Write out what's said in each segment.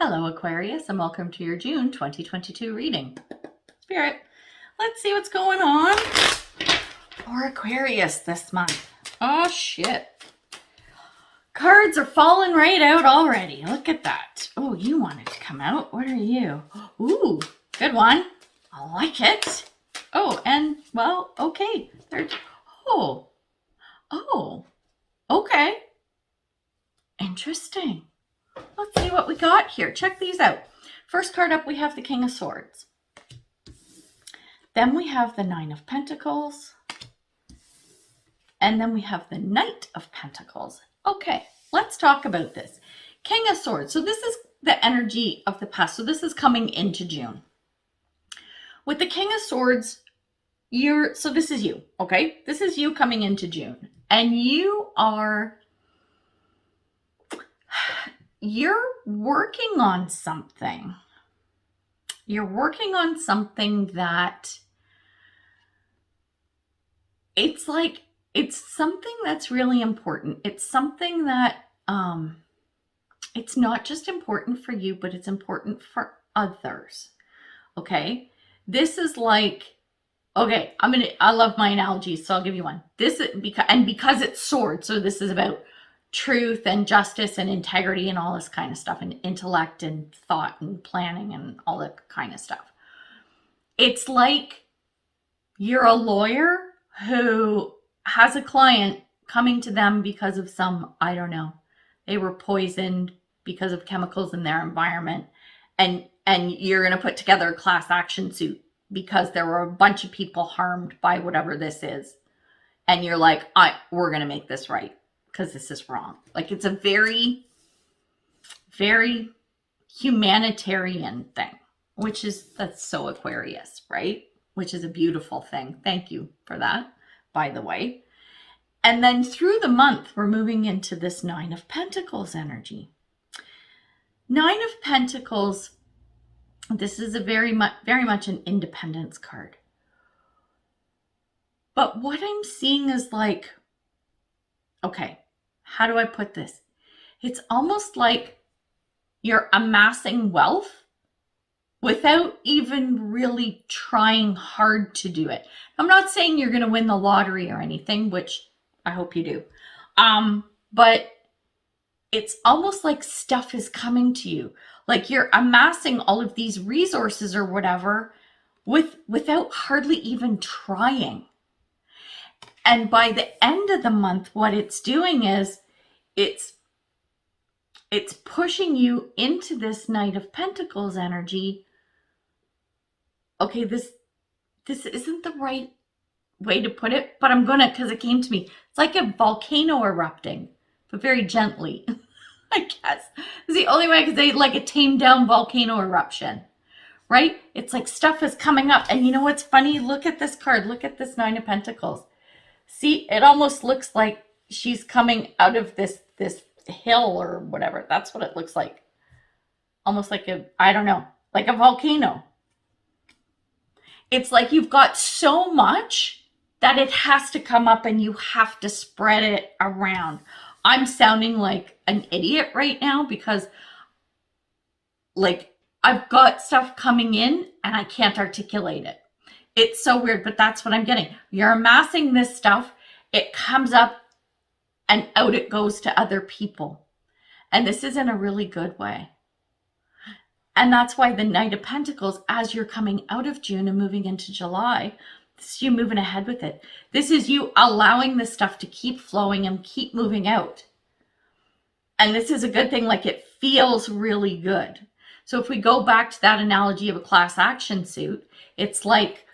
Hello, Aquarius, and welcome to your June 2022 reading. Spirit, let's see what's going on for Aquarius this month. Oh, shit. Cards are falling right out already. Look at that. Oh, you wanted to come out. What are you? Ooh, good one. I like it. Oh, and, well, okay. Oh, okay. Interesting. Let's see what we got here. Check these out. First card up, we have the King of Swords. Then we have the Nine of Pentacles. And then we have the Knight of Pentacles. Okay, let's talk about this. King of Swords. So this is the energy of the past. So this is coming into June. With the King of Swords, so this is you, okay? This is you coming into June. And you're working on something. You're working on something that it's something that's really important. It's something that it's not just important for you, but it's important for others. Okay? This is like, okay, I love my analogies, so I'll give you one. This is because it's swords, so this is about truth and justice and integrity and all this kind of stuff, and intellect and thought and planning and all that kind of stuff. It's like you're a lawyer who has a client coming to them because of some, I don't know, they were poisoned because of chemicals in their environment, and you're going to put together a class action suit because there were a bunch of people harmed by whatever this is, and you're like, we're going to make this right because this is wrong. Like, it's a very, very humanitarian thing, that's so Aquarius, right? Which is a beautiful thing. Thank you for that, by the way. And then through the month, we're moving into this Nine of Pentacles energy. Nine of Pentacles, this is a very much an independence card. But what I'm seeing is like, okay, how do I put this? It's almost like you're amassing wealth without even really trying hard to do it. I'm not saying you're going to win the lottery or anything, which I hope you do. But it's almost like stuff is coming to you. Like you're amassing all of these resources or whatever without hardly even trying. And by the end of the month, what it's doing is it's pushing you into this Knight of Pentacles energy. Okay, this isn't the right way to put it, but I'm gonna, because it came to me. It's like a volcano erupting, but very gently, I guess. It's the only way I could say, like a tamed down volcano eruption, right? It's like stuff is coming up. And you know what's funny? Look at this card. Look at this Nine of Pentacles. See, it almost looks like she's coming out of this hill or whatever. That's what it looks like. Almost like I don't know, like a volcano. It's like you've got so much that it has to come up and you have to spread it around. I'm sounding like an idiot right now because like I've got stuff coming in and I can't articulate it. It's so weird, but that's what I'm getting. You're amassing this stuff. It comes up and out it goes to other people. And this is in a really good way. And that's why the Knight of Pentacles, as you're coming out of June and moving into July, this is you moving ahead with it. This is you allowing this stuff to keep flowing and keep moving out. And this is a good thing. Like, it feels really good. So if we go back to that analogy of a class action suit, it's like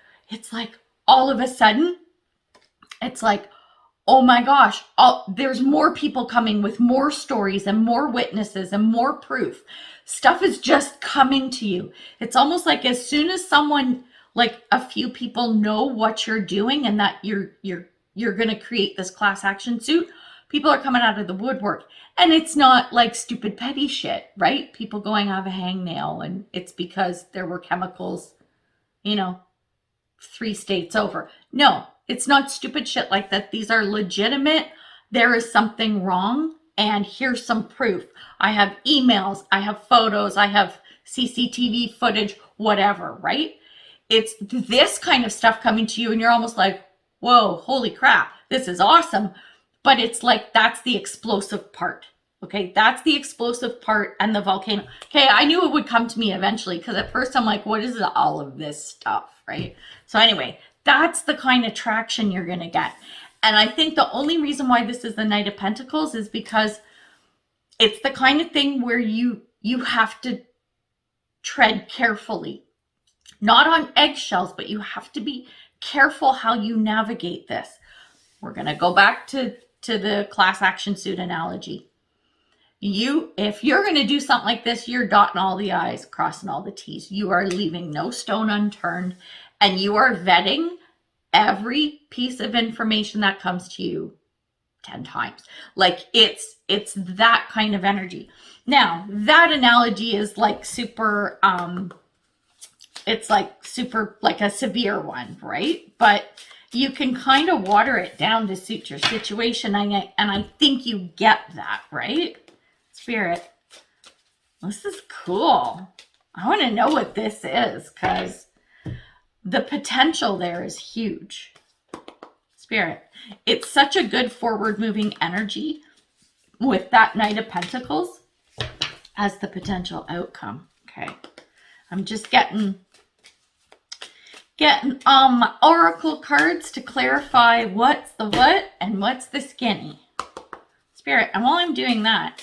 all of a sudden, it's like, oh my gosh, there's more people coming with more stories and more witnesses and more proof. Stuff is just coming to you. It's almost like as soon as someone, like a few people know what you're doing and that you're going to create this class action suit, people are coming out of the woodwork. And it's not like stupid petty shit, right? People going, I have a hangnail and it's because there were chemicals, 3 states over. No, it's not stupid shit like that. These are legitimate. There is something wrong and here's some proof. I have emails, I have photos, I have CCTV footage, whatever, right? It's this kind of stuff coming to you and you're almost like, whoa, holy crap, this is awesome. But it's like, that's the explosive part. Okay, that's the explosive part and the volcano. Okay, I knew it would come to me eventually because at first I'm like, what is all of this stuff, right? So anyway, that's the kind of traction you're going to get. And I think the only reason why this is the Knight of Pentacles is because it's the kind of thing where you have to tread carefully. Not on eggshells, but you have to be careful how you navigate this. We're going to go back to the class action suit analogy. If you're going to do something like this, you're dotting all the I's, crossing all the T's. You are leaving no stone unturned, and you are vetting every piece of information that comes to you 10 times. Like it's that kind of energy. Now, that analogy is like super, it's like super, like a severe one, right? But you can kind of water it down to suit your situation. And I think you get that, right? Spirit, this is cool. I want to know what this is because the potential there is huge. Spirit, it's such a good forward moving energy with that Knight of Pentacles as the potential outcome. Okay. I'm just getting oracle cards to clarify what's the what and what's the skinny. Spirit, and while I'm doing that,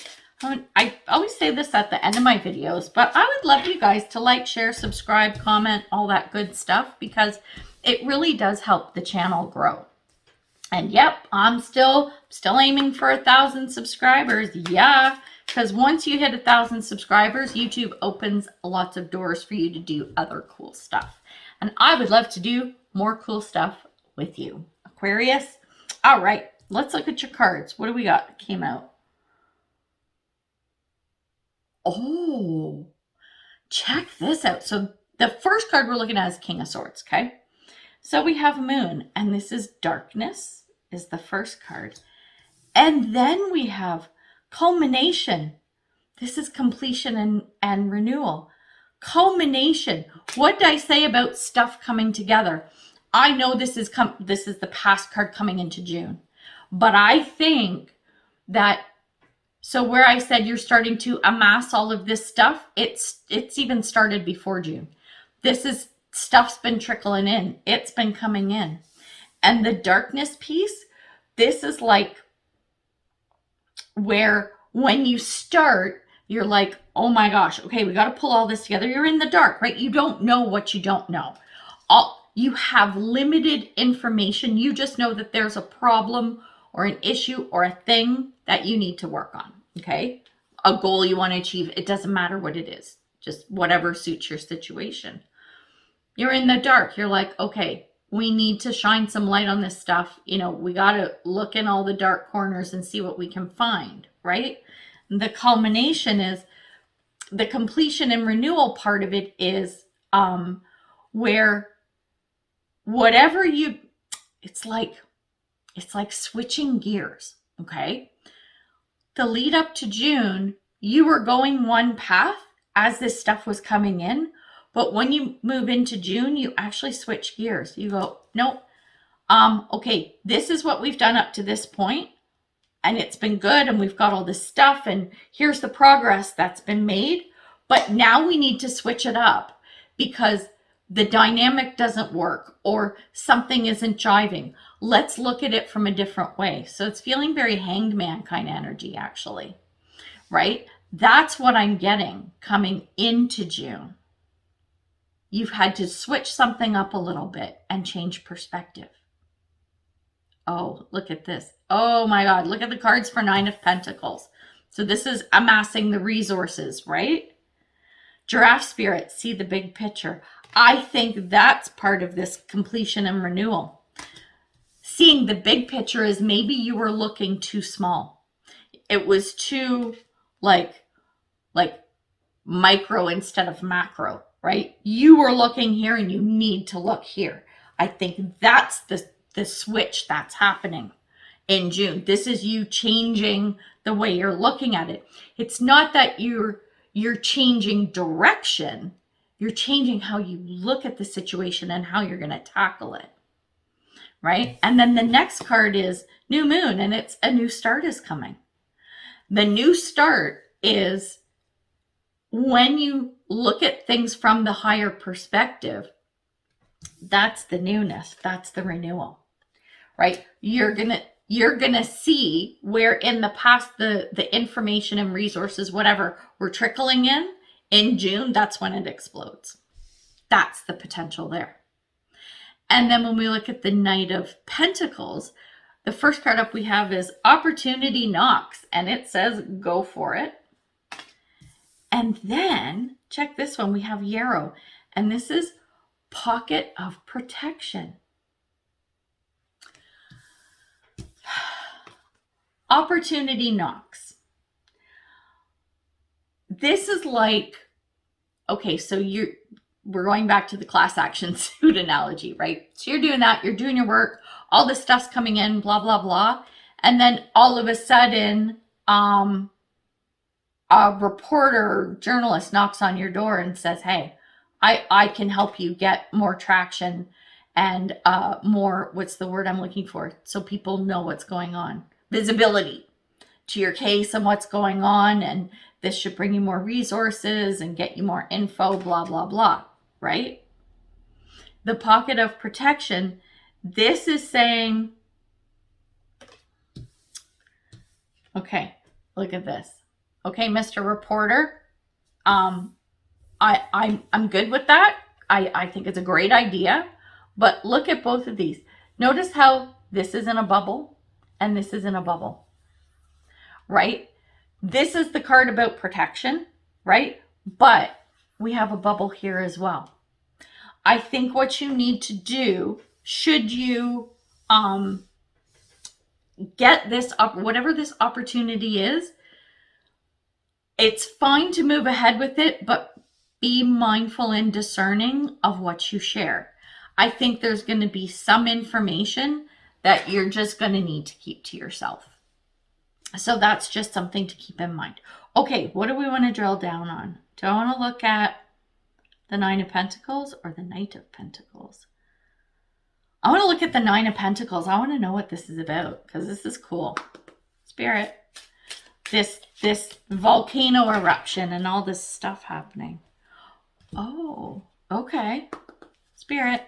I always say this at the end of my videos, but I would love you guys to like, share, subscribe, comment, all that good stuff, because it really does help the channel grow. And yep, I'm still aiming for 1,000 subscribers. Yeah, because once you hit 1,000 subscribers, YouTube opens lots of doors for you to do other cool stuff. And I would love to do more cool stuff with you. Aquarius. All right, let's look at your cards. What do we got that came out? Oh, check this out. So the first card we're looking at is King of Swords, okay? So we have Moon, and this is darkness, is the first card. And then we have culmination. This is completion and renewal. Culmination. What did I say about stuff coming together? I know this is the past card coming into June. But I think that, so where I said you're starting to amass all of this stuff, it's even started before June. This is stuff's been trickling in. It's been coming in. And the darkness piece, this is like where when you start, you're like, oh my gosh, okay, we got to pull all this together. You're in the dark, right? You don't know what you don't know. You have limited information. You just know that there's a problem or an issue or a thing that you need to work on, okay? A goal you want to achieve. It doesn't matter what it is. Just whatever suits your situation. You're in the dark. You're like, okay, we need to shine some light on this stuff. You know, we got to look in all the dark corners and see what we can find, right? And the culmination is, the completion and renewal part of it is where whatever it's like switching gears, okay? The lead up to June, you were going one path as this stuff was coming in, but when you move into June, you actually switch gears. You go, nope, okay, this is what we've done up to this point, and it's been good, and we've got all this stuff, and here's the progress that's been made, but now we need to switch it up because the dynamic doesn't work or something isn't jiving. Let's look at it from a different way. So it's feeling very Hanged Man kind of energy, actually, right? That's what I'm getting coming into June. You've had to switch something up a little bit and change perspective. Oh, look at this. Oh my God, look at the cards for Nine of Pentacles. So this is amassing the resources, right? Giraffe Spirit, see the big picture. I think that's part of this completion and renewal. Seeing the big picture is maybe you were looking too small. It was too like micro instead of macro, right? You were looking here and you need to look here. I think that's the switch that's happening. in June. This is you changing the way you're looking at it. It's not that you're changing direction. You're changing how you look at the situation and how you're going to tackle it. Right? And then the next card is new moon, and it's a new start is coming. The new start is when you look at things from the higher perspective. That's the newness. That's the renewal, right? You're gonna see where in the past the information and resources, whatever, were trickling in June. That's when it explodes. That's the potential there. And then when we look at the Knight of Pentacles, the first card up we have is Opportunity Knocks, and it says go for it. And then check this one, we have Yarrow, and this is Pocket of Protection. Opportunity knocks. This is like, okay, so we're going back to the class action suit analogy, right? So you're doing that, you're doing your work, all this stuff's coming in, blah, blah, blah. And then all of a sudden, a reporter or journalist knocks on your door and says, hey, I can help you get more traction and more, what's the word I'm looking for? So people know what's going on. Visibility to your case and what's going on. And this should bring you more resources and get you more info, blah, blah, blah, right? The Pocket of Protection, this is saying, okay, look at this. Okay, Mr. Reporter, I'm good with that. I think it's a great idea, but look at both of these. Notice how this is in a bubble and this is in a bubble, right? This is the card about protection, right? But we have a bubble here as well. I think what you need to do, should you get this up, whatever this opportunity is, it's fine to move ahead with it, but be mindful and discerning of what you share. I think there's going to be some information that you're just going to need to keep to yourself. So that's just something to keep in mind. Okay, what do we want to drill down on? Do I want to look at the Nine of Pentacles or the Knight of Pentacles? I want to look at the Nine of Pentacles. I want to know what this is about because this is cool. Spirit. This volcano eruption and all this stuff happening. Oh, okay. Spirit.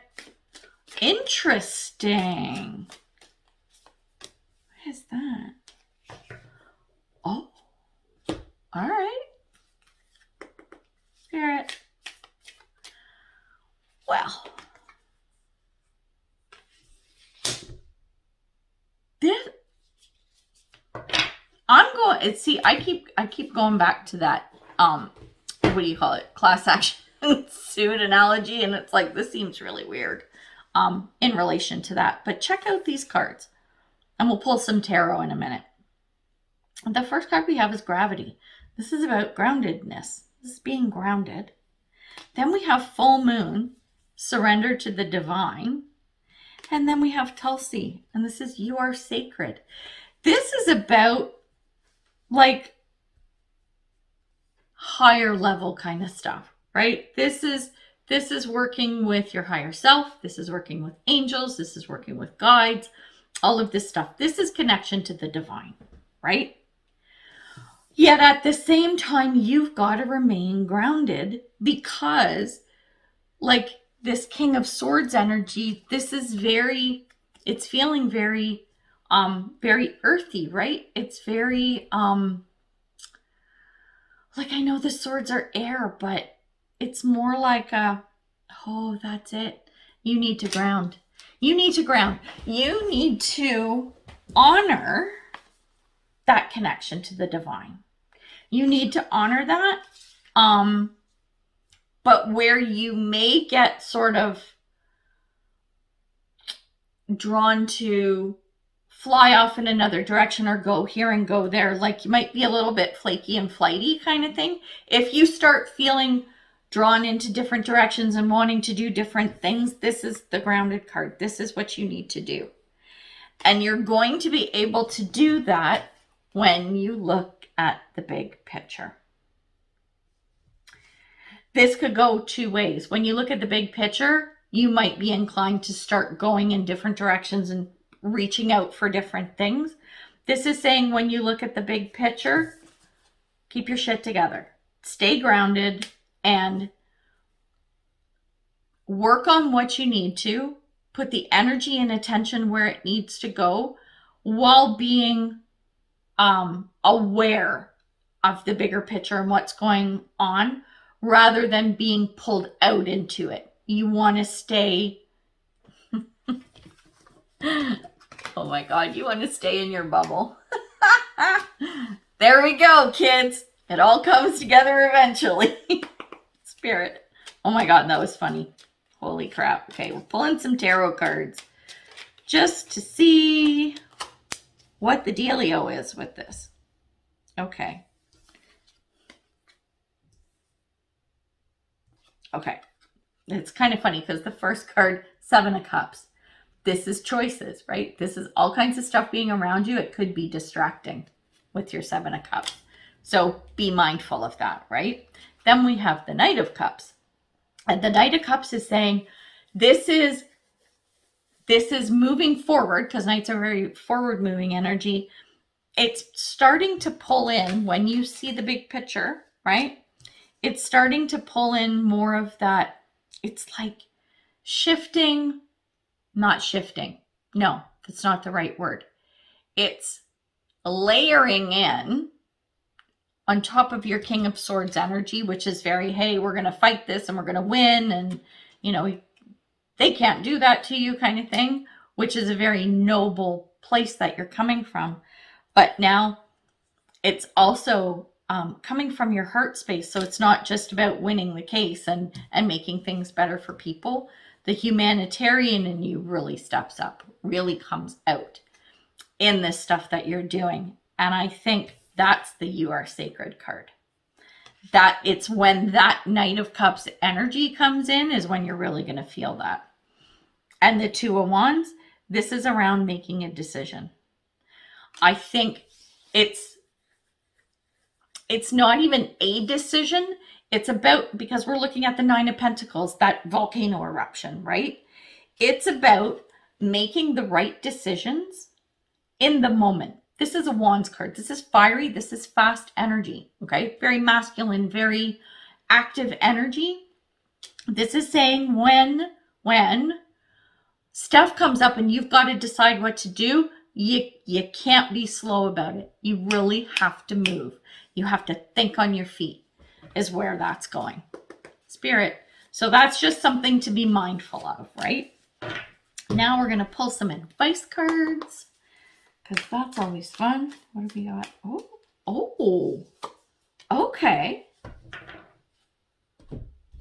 Interesting. What is that? Oh, all right. Spirit. Well, this, I'm going, see, I keep going back to that, what do you call it? Class action suit analogy. And it's like, this seems really weird, in relation to that, but check out these cards and we'll pull some tarot in a minute. The first card we have is Gravity. This is about groundedness. This is being grounded. Then we have Full Moon, Surrender to the Divine. And then we have Tulsi, and this is You Are Sacred. This is about like higher level kind of stuff, right? This is working with your higher self. This is working with angels. This is working with guides, all of this stuff. This is connection to the divine, right? Yet at the same time, you've got to remain grounded because like this King of Swords energy, this is it's feeling very, very earthy, right? It's very, like I know the swords are air, but it's more like oh, that's it. You need to ground. You need to ground. You need to honor that connection to the divine. You need to honor that. But where you may get sort of drawn to fly off in another direction or go here and go there, like you might be a little bit flaky and flighty kind of thing. If you start feeling drawn into different directions and wanting to do different things, this is the grounded card. This is what you need to do. And you're going to be able to do that when you look at the big picture. This could go two ways. When you look at the big picture, you might be inclined to start going in different directions and reaching out for different things. This is saying when you look at the big picture, keep your shit together. Stay grounded and work on what you need to. Put the energy and attention where it needs to go while being aware of the bigger picture and what's going on, rather than being pulled out into it. You want to stay, oh my God, you want to stay in your bubble. There we go, kids. It all comes together eventually. Spirit. Oh my God, that was funny. Holy crap. Okay, we're pulling some tarot cards just to see what the dealio is with this. Okay. Okay. It's kind of funny because the first card, 7 of Cups. This is choices, right? This is all kinds of stuff being around you. It could be distracting with your 7 of Cups. So be mindful of that, right? Then we have the Knight of Cups. And the Knight of Cups is saying, this is moving forward, because Knights are very forward moving energy. It's starting to pull in when you see the big picture, right? It's starting to pull in more of that. It's like shifting, not shifting. No, that's not the right word. It's layering in on top of your King of Swords energy, which is very, hey, we're going to fight this and we're going to win. And, you know, they can't do that to you kind of thing, which is a very noble place that you're coming from. But now it's also coming from your heart space. So it's not just about winning the case and making things better for people. The humanitarian in you really steps up, really comes out in this stuff that you're doing. And I think that's the You Are Sacred card. That it's when that Knight of Cups energy comes in is when you're really going to feel that. And the 2 of Wands, this is around making a decision. I think it's not even a decision. It's about, because we're looking at the 9 of Pentacles, that volcano eruption, right? It's about making the right decisions in the moment. This is a Wands card. This is fiery. This is fast energy, okay? Very masculine, very active energy. This is saying when stuff comes up and you've got to decide what to do, you can't be slow about it. You really have to move. You have to think on your feet is where that's going. Spirit. So that's just something to be mindful of, right? Now we're going to pull some advice cards, because that's always fun. What have we got? Oh, okay.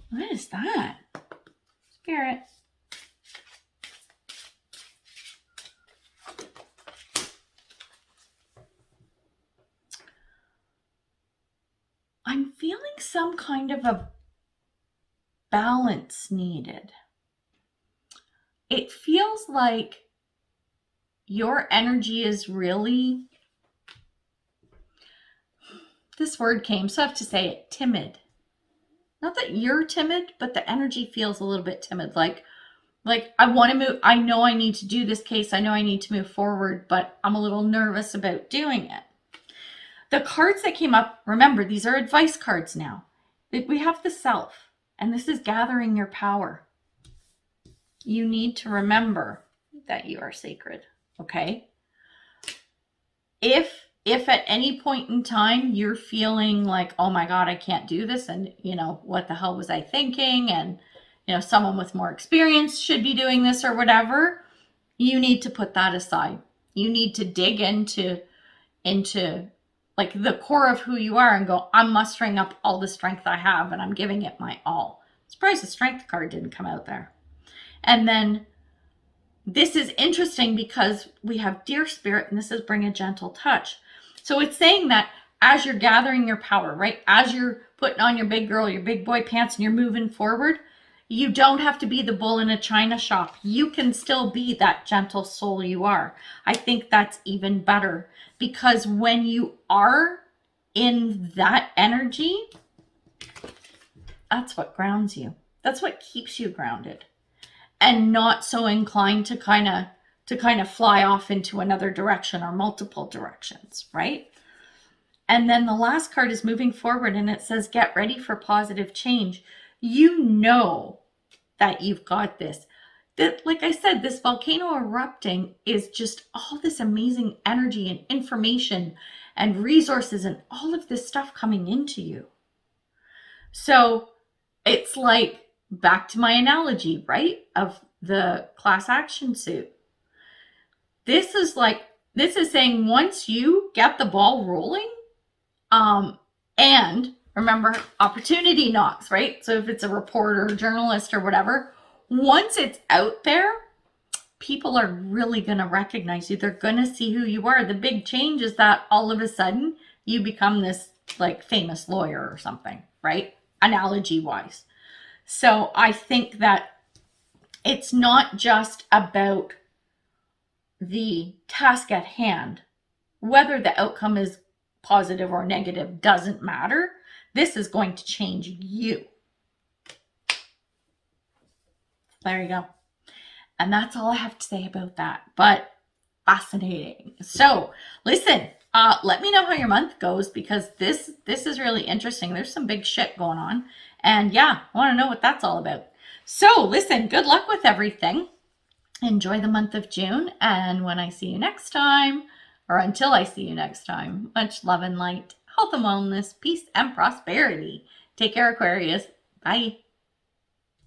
What is that? Spirit. I'm feeling some kind of a balance needed. It feels like your energy is really, this word came, so I have to say it, timid. Not that you're timid, but the energy feels a little bit timid. Like I want to move. I know I need to do this case. I know I need to move forward, but I'm a little nervous about doing it. The cards that came up, remember, these are advice cards now. We have the Self, and this is gathering your power. You need to remember that you are sacred, okay? If at any point in time you're feeling like, oh my God, I can't do this, and you know, what the hell was I thinking? And you know, someone with more experience should be doing this or whatever, you need to put that aside. You need to dig into like the core of who you are and go, I'm mustering up all the strength I have and I'm giving it my all. I'm surprised the Strength card didn't come out there. And then this is interesting because we have Dear Spirit, and this is Bring a Gentle Touch. So it's saying that as you're gathering your power, right? As you're putting on your big girl, your big boy pants and you're moving forward, You don't have to be the bull in a china shop. You can still be that gentle soul you are. I think that's even better, because when you are in that energy, that's what grounds you. That's what keeps you grounded and not so inclined to kind of fly off into another direction or multiple directions, right? And then the last card is moving forward, and it says, get ready for positive change. You know that you've got this. That, like I said, this volcano erupting is just all this amazing energy and information and resources and all of this stuff coming into you. So it's like, back to my analogy, right, of the class action suit. This is saying, once you get the ball rolling, and remember, opportunity knocks, right? So if it's a reporter, journalist, or whatever, once it's out there, people are really going to recognize you. They're going to see who you are. The big change is that all of a sudden you become this like famous lawyer or something, right? Analogy wise. So I think that it's not just about the task at hand. Whether the outcome is positive or negative doesn't matter. This is going to change you. There you go. And that's all I have to say about that. But fascinating. So listen, let me know how your month goes, because this is really interesting. There's some big shit going on. And yeah, I want to know what that's all about. So listen, good luck with everything. Enjoy the month of June. And when I see you next time, or until I see you next time, much love and light, health and wellness, peace and prosperity. Take care, Aquarius. Bye.